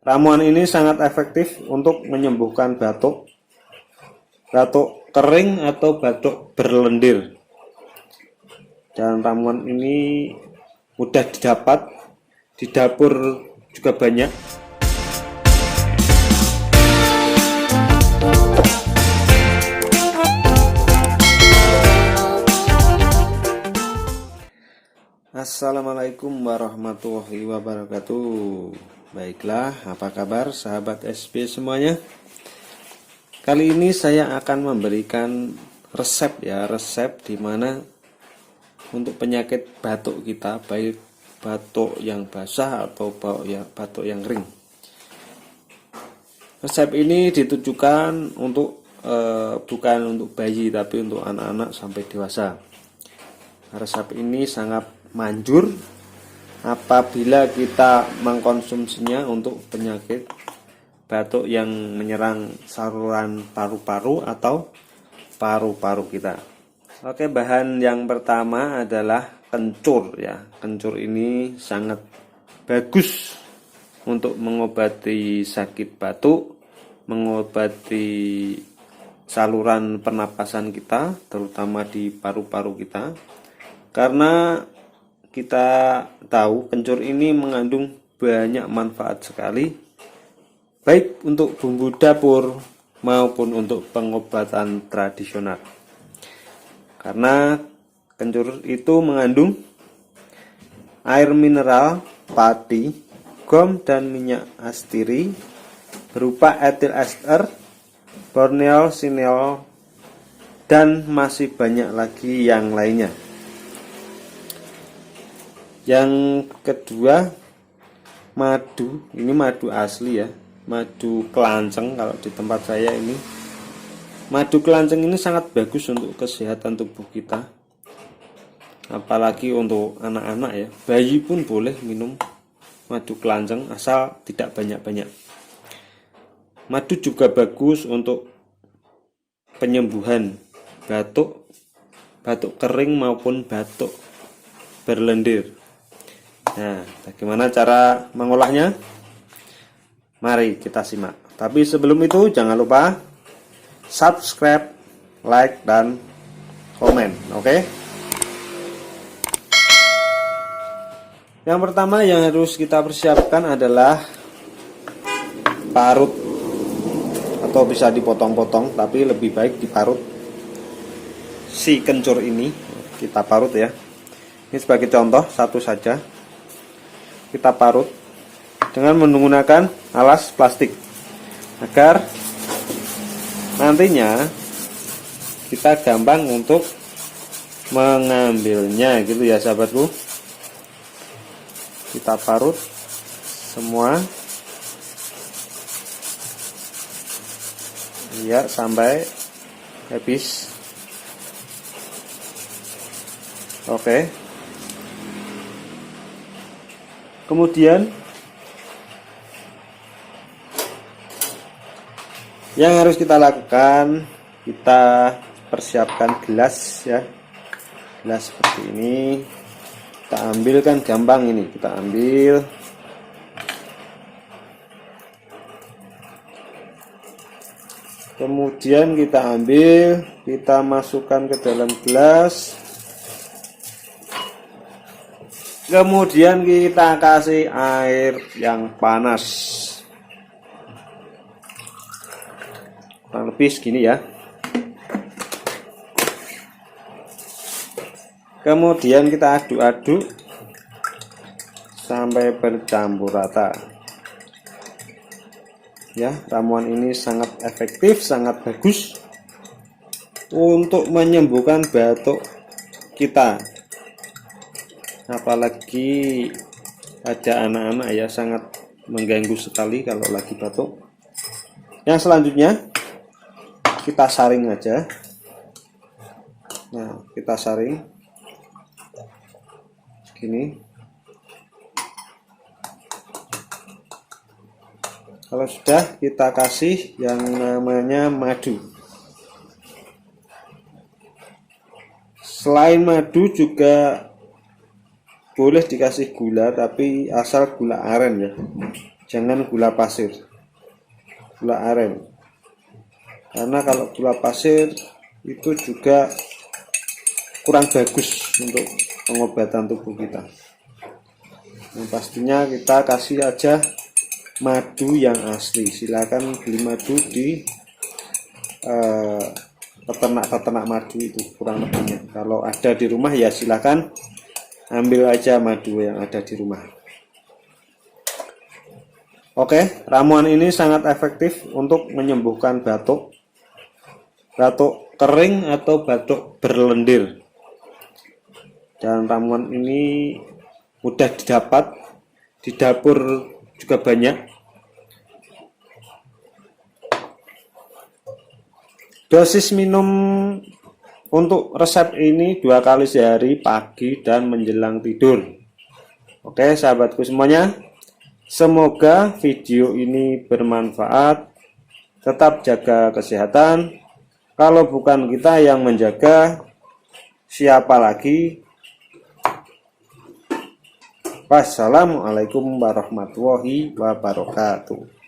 Ramuan ini sangat efektif untuk menyembuhkan batuk kering atau batuk berlendir. Dan ramuan ini mudah didapat, di dapur juga banyak. Assalamualaikum warahmatullahi wabarakatuh. Baiklah, apa kabar sahabat SB semuanya? Kali ini saya akan memberikan resep di mana untuk penyakit batuk kita, baik batuk yang basah atau batuk yang kering. Resep ini ditujukan untuk bukan untuk bayi, tapi untuk anak-anak sampai dewasa. Resep ini sangat manjur apabila kita mengkonsumsinya untuk penyakit batuk yang menyerang saluran paru-paru atau paru-paru kita. Oke, bahan yang pertama adalah kencur ya. Kencur ini sangat bagus untuk mengobati sakit batuk, mengobati saluran pernapasan kita, terutama di paru-paru kita. Karena kita tahu kencur ini mengandung banyak manfaat sekali, baik untuk bumbu dapur maupun untuk pengobatan tradisional. Karena kencur itu mengandung air mineral, pati, gom, dan minyak astiri berupa etil ester, borneol, sineol, dan masih banyak lagi yang lainnya. Yang kedua, madu. Ini madu asli ya, madu kelanceng. Kalau di tempat saya ini madu kelanceng ini sangat bagus untuk kesehatan tubuh kita, apalagi untuk anak-anak ya. Bayi pun boleh minum madu kelanceng asal tidak banyak-banyak. Madu juga bagus untuk penyembuhan batuk kering maupun batuk berlendir. Nah, bagaimana cara mengolahnya? Mari kita simak. Tapi sebelum itu jangan lupa subscribe, like, dan komen. Oke? Yang pertama yang harus kita persiapkan adalah parut, atau bisa dipotong-potong, tapi lebih baik diparut. Si kencur ini kita parut ya. Ini sebagai contoh satu saja. Kita parut dengan menggunakan alas plastik agar nantinya kita gampang untuk mengambilnya, gitu ya sahabatku. Kita parut semua ya sampai habis. Oke. Kemudian yang harus kita lakukan, kita persiapkan gelas ya. Gelas seperti ini. Kita ambil, kan gampang ini. Kita ambil. Kemudian kita ambil, kita masukkan ke dalam gelas. Kemudian kita kasih air yang panas, kurang lebih segini ya. Kemudian kita aduk-aduk sampai bercampur rata. Ya, ramuan ini sangat efektif, sangat bagus untuk menyembuhkan batuk kita. Apalagi ada anak-anak ya, sangat mengganggu sekali kalau lagi batuk. Yang selanjutnya kita saring aja. Nah, kita saring gini. Kalau sudah, kita kasih yang namanya madu. Selain madu juga boleh dikasih gula, tapi asal gula aren ya, jangan gula pasir, gula aren. Karena kalau gula pasir itu juga kurang bagus untuk pengobatan tubuh kita. Nah, pastinya kita kasih aja madu yang asli. Silakan beli madu di peternak madu itu kurang lebihnya. Kalau ada di rumah ya silakan ambil aja madu yang ada di rumah. Oke, ramuan ini sangat efektif untuk menyembuhkan batuk kering atau batuk berlendir. Dan ramuan ini mudah didapat, di dapur juga banyak. Dosis minum untuk resep ini 2 kali sehari, pagi dan menjelang tidur. Oke sahabatku semuanya, semoga video ini bermanfaat. Tetap jaga kesehatan. Kalau bukan kita yang menjaga, siapa lagi? Wassalamualaikum warahmatullahi wabarakatuh.